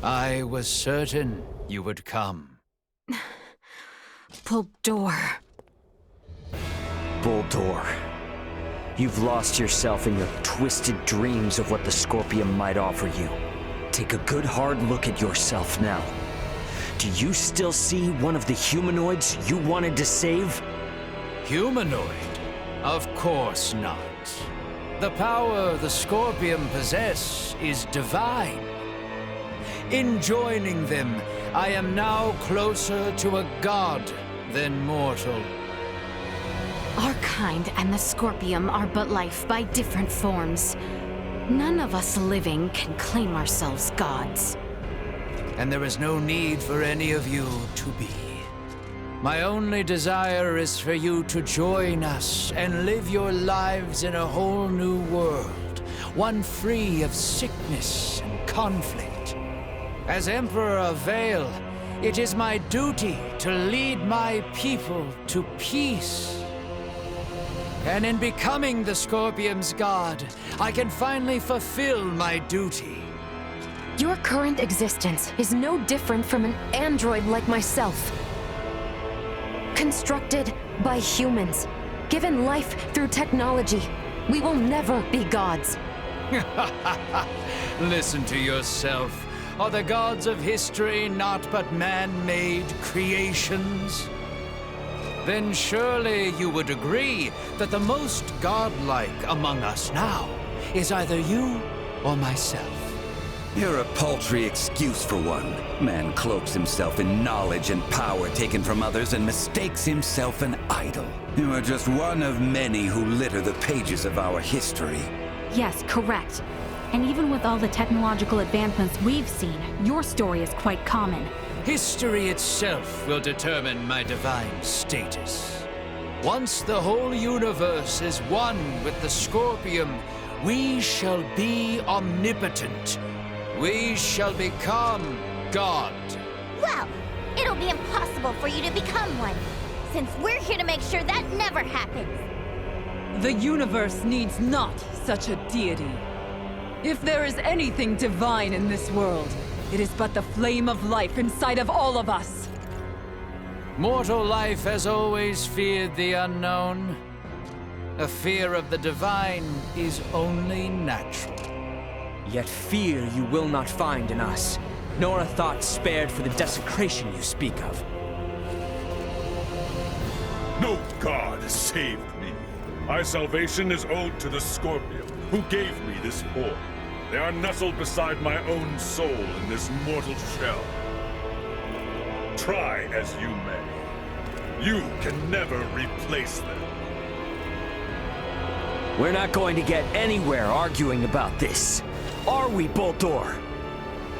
I was certain you would come. Bohld'or. Bohld'or. You've lost yourself in your twisted dreams of what the Scorpium might offer you. Take a good hard look at yourself now. Do you still see one of the humanoids you wanted to save? Humanoid? Of course not. The power the Scorpium possess is divine. In joining them, I am now closer to a god than mortal. Our kind and the Scorpium are but life by different forms. None of us living can claim ourselves gods. And there is no need for any of you to be. My only desire is for you to join us and live your lives in a whole new world, one free of sickness and conflict. As Emperor of Vey'l, it is my duty to lead my people to peace. And in becoming the Scorpium's god, I can finally fulfill my duty. Your current existence is no different from an android like myself. Constructed by humans, given life through technology, we will never be gods. Listen to yourself. Are the gods of history not but man-made creations? Then surely you would agree that the most godlike among us now is either you or myself. You're a paltry excuse for one. Man cloaks himself in knowledge and power taken from others and mistakes himself an idol. You are just one of many who litter the pages of our history. Yes, correct. And even with all the technological advancements we've seen, your story is quite common. History itself will determine my divine status. Once the whole universe is one with the Scorpium, we shall be omnipotent. We shall become God. Well, it'll be impossible for you to become one, since we're here to make sure that never happens. The universe needs not such a deity. If there is anything divine in this world, it is but the flame of life inside of all of us. Mortal life has always feared the unknown. A fear of the divine is only natural. Yet fear you will not find in us, nor a thought spared for the desecration you speak of. No god has saved me. My salvation is owed to the Scorpion, who gave me this form. They are nestled beside my own soul in this mortal shell. Try as you may, you can never replace them. We're not going to get anywhere arguing about this. Are we, Bohld'or?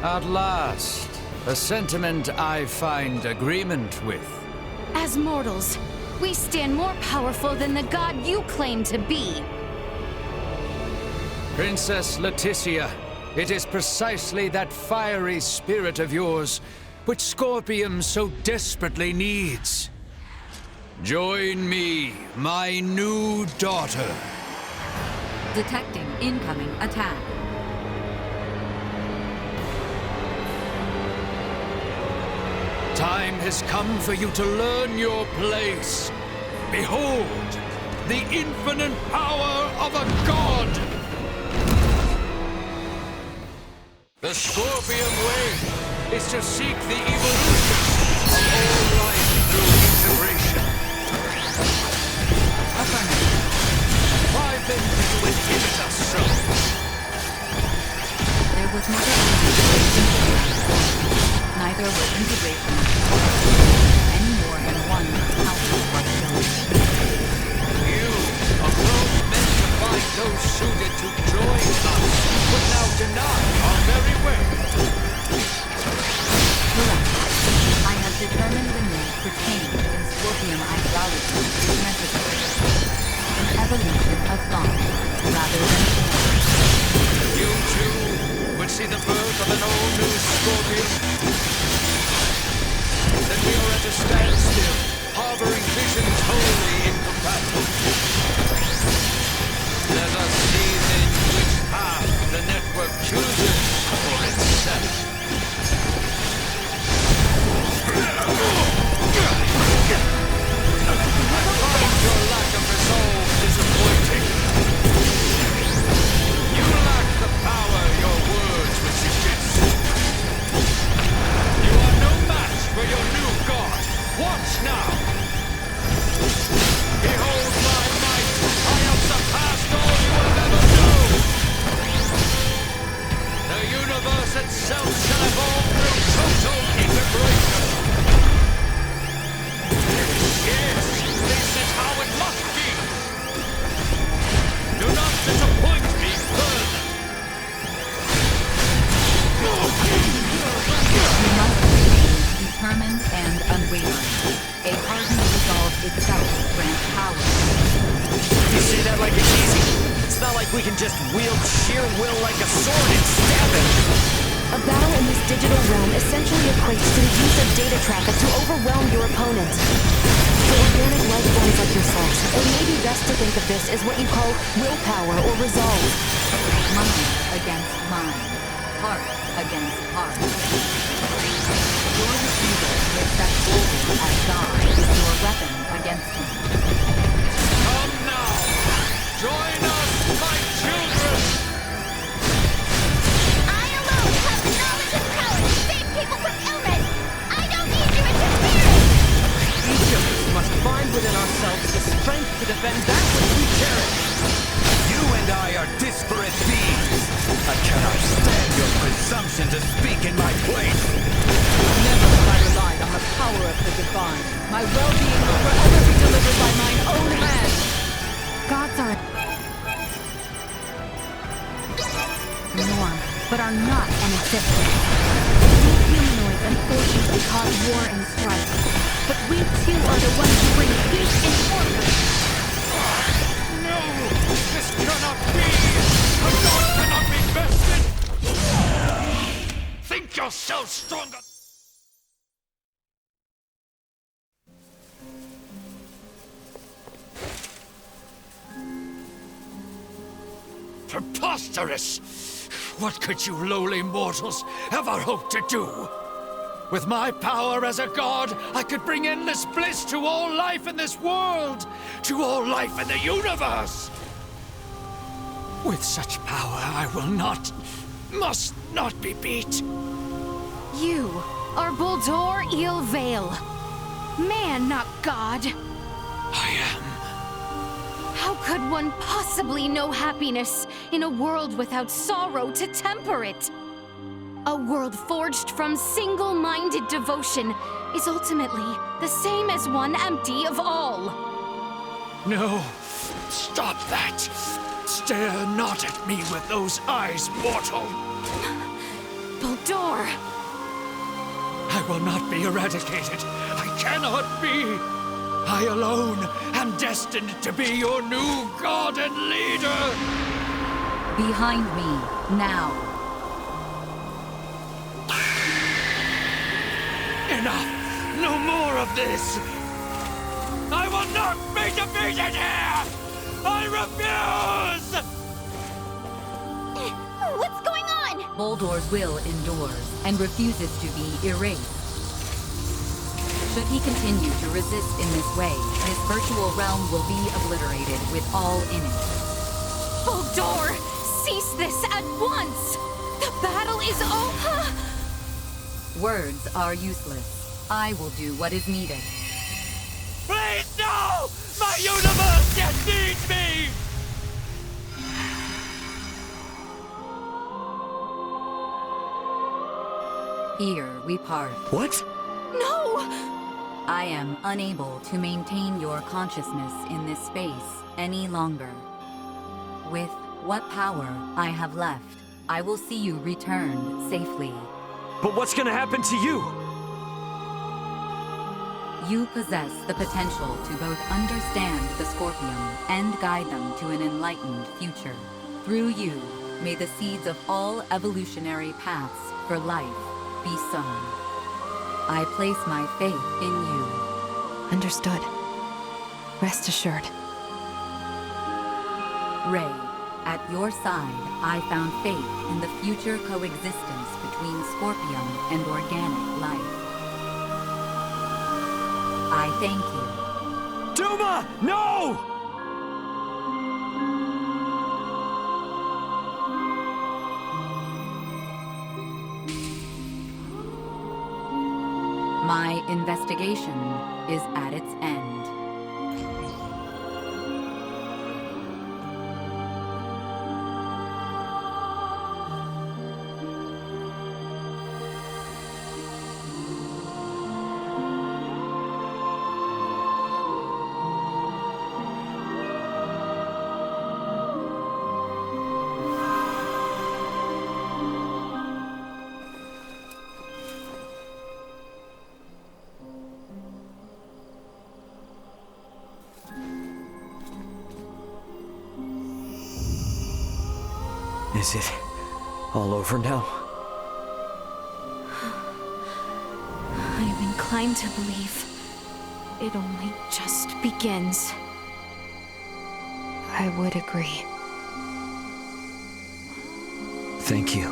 At last, a sentiment I find agreement with. As mortals, we stand more powerful than the god you claim to be. Princess Leticia, it is precisely that fiery spirit of yours which Scorpium so desperately needs. Join me, my new daughter. Detecting incoming attack. Time has come for you to learn your place. Behold, the infinite power of a god! The Scorpion way is to seek the evolution of all life through integration. Affirmative. Why then do you inhibit us so? There was never integration. Neither was integration any more than one countless possibility. You, a grown men to find those suited to join us, would now deny our very way. Correct. I have determined the need for change in Scorpion ideology is necessary. An evolution of thought, rather than force. You too would see the birth of an all-new Scorpion? Then we are at a standstill, harboring visions wholly incompatible. Let us see then which path the network chooses for itself. We can just wield sheer will like a sword and stab him! A battle in this digital realm essentially equates to the use of data traffic to overwhelm your opponent. For organic life forms like yourselves, it may be best to think of this as what you call willpower or resolve. Mind against mind. Heart against heart. Your refusal to accept Bohld'or as God is your weapon against him. Come now! Join us, my children! I alone have the knowledge and power to save people from illness! I don't need your interference! Each of us must find within ourselves the strength to defend that which we cherish. You and I are disparate beings. I cannot stand your presumption to speak in my place. Never have I relied on the power of the divine. My well-being will forever be delivered by mine own hand. Gods are a norm, but are not an existence. We humanoids unfortunately cause war and strife, but we too are the ones who bring peace and order. No! This cannot be! A god cannot be bested! Think yourself stronger! Preposterous! What could you lowly mortals ever hope to do? With my power as a god, I could bring endless bliss to all life in this world, to all life in the universe! With such power, I will not, must not be beat. You are Bohld'or Vey'l. Man, not God. I am. How could one possibly know happiness in a world without sorrow to temper it? A world forged from single-minded devotion is ultimately the same as one empty of all. No, stop that. Stare not at me with those eyes, mortal. Bohld'or! I will not be eradicated. I cannot be. I alone am destined to be your new god and leader. Behind me, now. Enough! No more of this! I will not be defeated here! I refuse! What's going on? Bohld'or's will endures and refuses to be erased. Should he continue to resist in this way, his virtual realm will be obliterated with all in it. Bohld'or! Cease this at once! The battle is over! Words are useless. I will do what is needed. Please, no! My universe yet needs me! Here we part. What? No! I am unable to maintain your consciousness in this space any longer. With what power I have left, I will see you return safely. But what's gonna happen to you? You possess the potential to both understand the Scorpium and guide them to an enlightened future. Through you, may the seeds of all evolutionary paths for life be sown. I place my faith in you. Understood. Rest assured. Rey, at your side, I found faith in the future coexistence between Scorpium and organic life. I thank you. Duma! No! My investigation is at its end. Is it all over now? I'm inclined to believe it only just begins. I would agree. Thank you,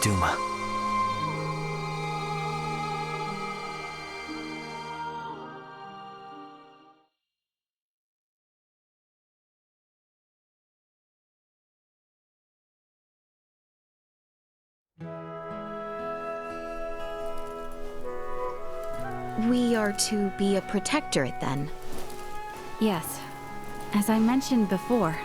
Duma. We are to be a protectorate, then? Yes. As I mentioned before,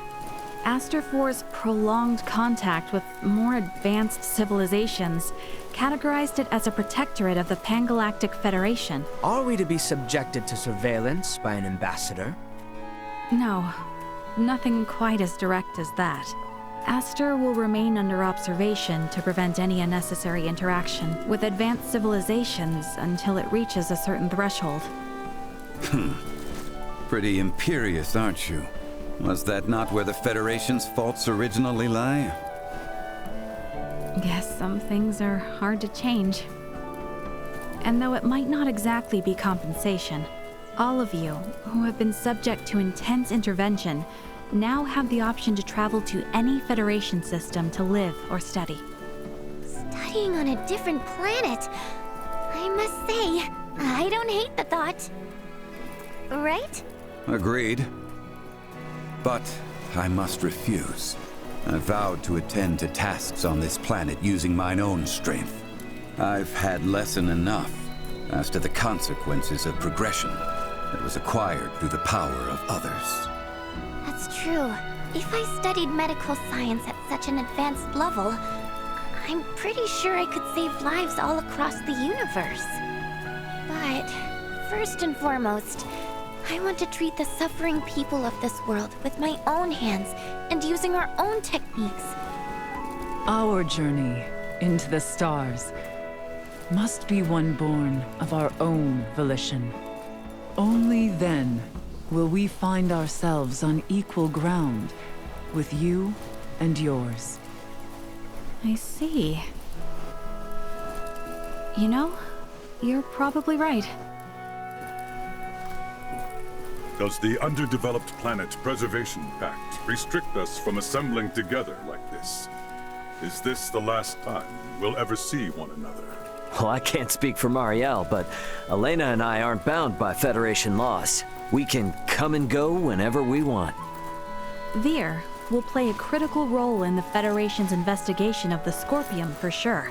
Aster 4's prolonged contact with more advanced civilizations categorized it as a protectorate of the Pangalactic Federation. Are we to be subjected to surveillance by an ambassador? No, nothing quite as direct as that. Aster will remain under observation to prevent any unnecessary interaction with advanced civilizations until it reaches a certain threshold. Pretty imperious, aren't you? Was that not where the Federation's faults originally lie? Guess some things are hard to change. And though it might not exactly be compensation, all of you who have been subject to intense intervention now have the option to travel to any Federation system to live or study. Studying on a different planet. I must say, I don't hate the thought. Right? Agreed. But I must refuse. I vowed to attend to tasks on this planet using mine own strength. I've had lesson enough as to the consequences of progression that was acquired through the power of others. That's true. If I studied medical science at such an advanced level, I'm pretty sure I could save lives all across the universe. But first and foremost, I want to treat the suffering people of this world with my own hands and using our own techniques. Our journey into the stars must be one born of our own volition. Only then will we find ourselves on equal ground with you and yours. I see. You know, you're probably right. Does the Underdeveloped Planet Preservation Pact restrict us from assembling together like this? Is this the last time we'll ever see one another? Well, I can't speak for Marielle, but Elena and I aren't bound by Federation laws. We can come and go whenever we want. Vey'l will play a critical role in the Federation's investigation of the Scorpium for sure.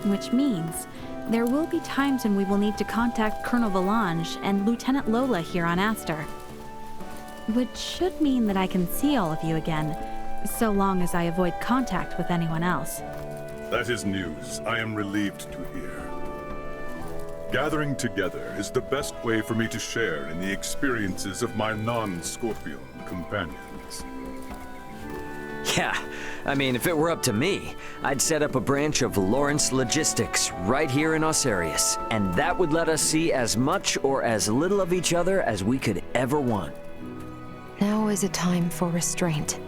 Which means there will be times when we will need to contact Colonel Valange and Lieutenant Lola here on Aster. Which should mean that I can see all of you again, so long as I avoid contact with anyone else. That is news I am relieved to hear. Gathering together is the best way for me to share in the experiences of my non-Scorpion companions. Yeah, I mean, if it were up to me, I'd set up a branch of Lawrence Logistics right here in Osarius, and that would let us see as much or as little of each other as we could ever want. Now is a time for restraint.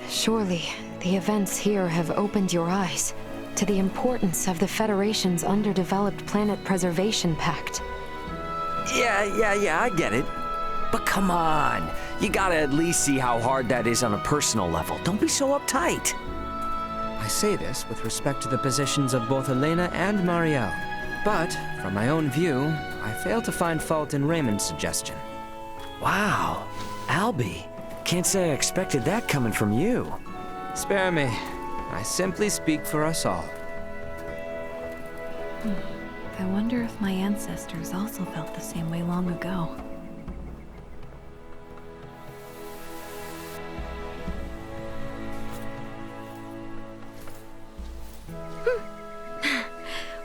Surely, the events here have opened your eyes to the importance of the Federation's Underdeveloped Planet Preservation Pact. Yeah, I get it. But come on, you gotta at least see how hard that is on a personal level. Don't be so uptight. I say this with respect to the positions of both Elena and Marielle. But, from my own view, I fail to find fault in Raymond's suggestion. Wow, Albie. Can't say I expected that coming from you. Spare me. I simply speak for us all. I wonder if my ancestors also felt the same way long ago.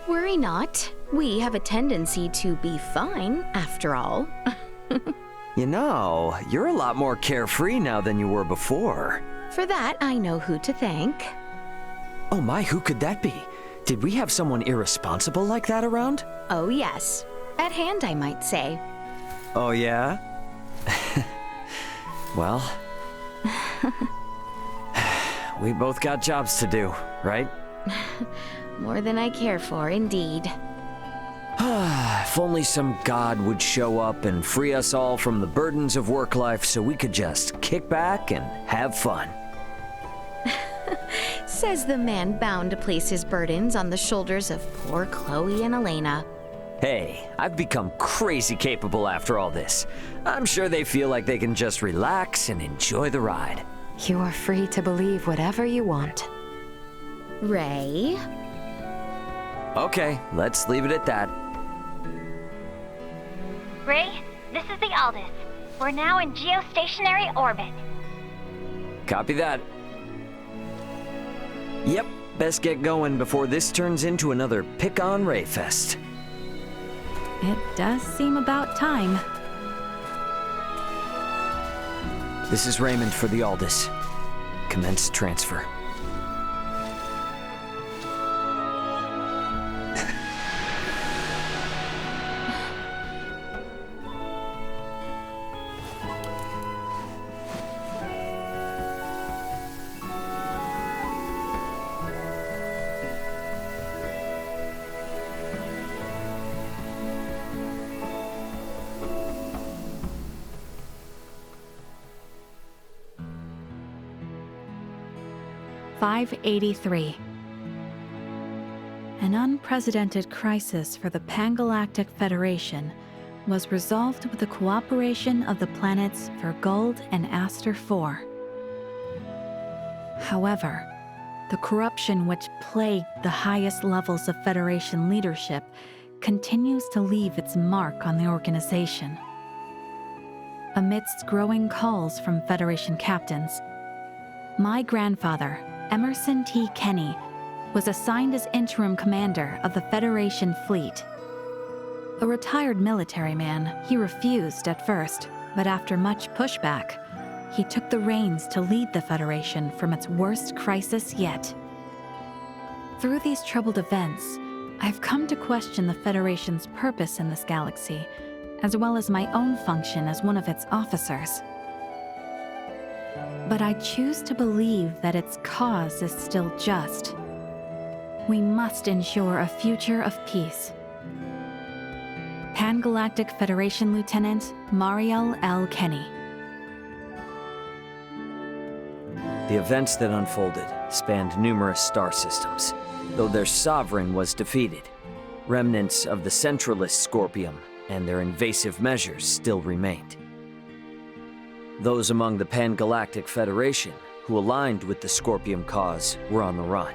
Worry not. We have a tendency to be fine, after all. You know, you're a lot more carefree now than you were before. For that, I know who to thank. Oh my, who could that be? Did we have someone irresponsible like that around? Oh yes. At hand, I might say. Oh yeah? Well... we both got jobs to do, right? More than I care for, indeed. If only some god would show up and free us all from the burdens of work life so we could just kick back and have fun. Says the man bound to place his burdens on the shoulders of poor Chloe and Elena. Hey, I've become crazy capable after all this. I'm sure they feel like they can just relax and enjoy the ride. You are free to believe whatever you want. Ray? Okay, let's leave it at that. Ray, this is the Aldous. We're now in geostationary orbit. Copy that. Yep, best get going before this turns into another pick-on Ray fest. It does seem about time. This is Raymond for the Aldous. Commence transfer. (583). An unprecedented crisis for the Pan-Galactic Federation was resolved with the cooperation of the planets Vey'l and Aster IV. However, the corruption which plagued the highest levels of Federation leadership continues to leave its mark on the organization. Amidst growing calls from Federation captains, my grandfather, Emerson T. Kenny, was assigned as interim commander of the Federation fleet. A retired military man, he refused at first, but after much pushback, he took the reins to lead the Federation from its worst crisis yet. Through these troubled events, I've come to question the Federation's purpose in this galaxy, as well as my own function as one of its officers. But I choose to believe that its cause is still just. We must ensure a future of peace. Pan-Galactic Federation Lieutenant Mariel L. Kenny. The events that unfolded spanned numerous star systems. Though their sovereign was defeated, remnants of the centralist Scorpium and their invasive measures still remained. Those among the Pan-Galactic Federation who aligned with the Scorpium cause were on the run,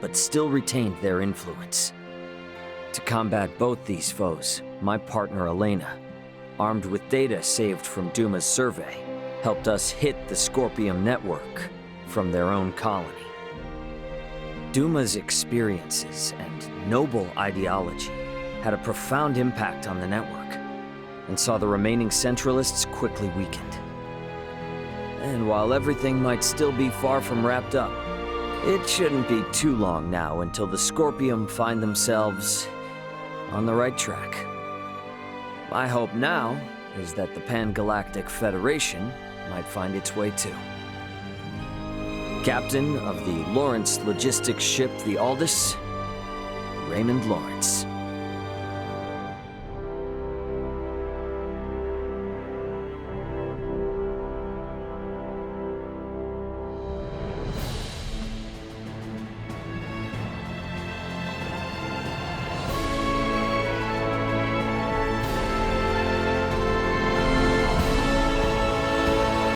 but still retained their influence. To combat both these foes, my partner Elena, armed with data saved from Duma's survey, helped us hit the Scorpium network from their own colony. Duma's experiences and noble ideology had a profound impact on the network, and saw the remaining Centralists quickly weakened. And while everything might still be far from wrapped up, it shouldn't be too long now until the Scorpium find themselves on the right track. My hope now is that the Pan-Galactic Federation might find its way too. Captain of the Lawrence logistics ship the Aldous, Raymond Lawrence.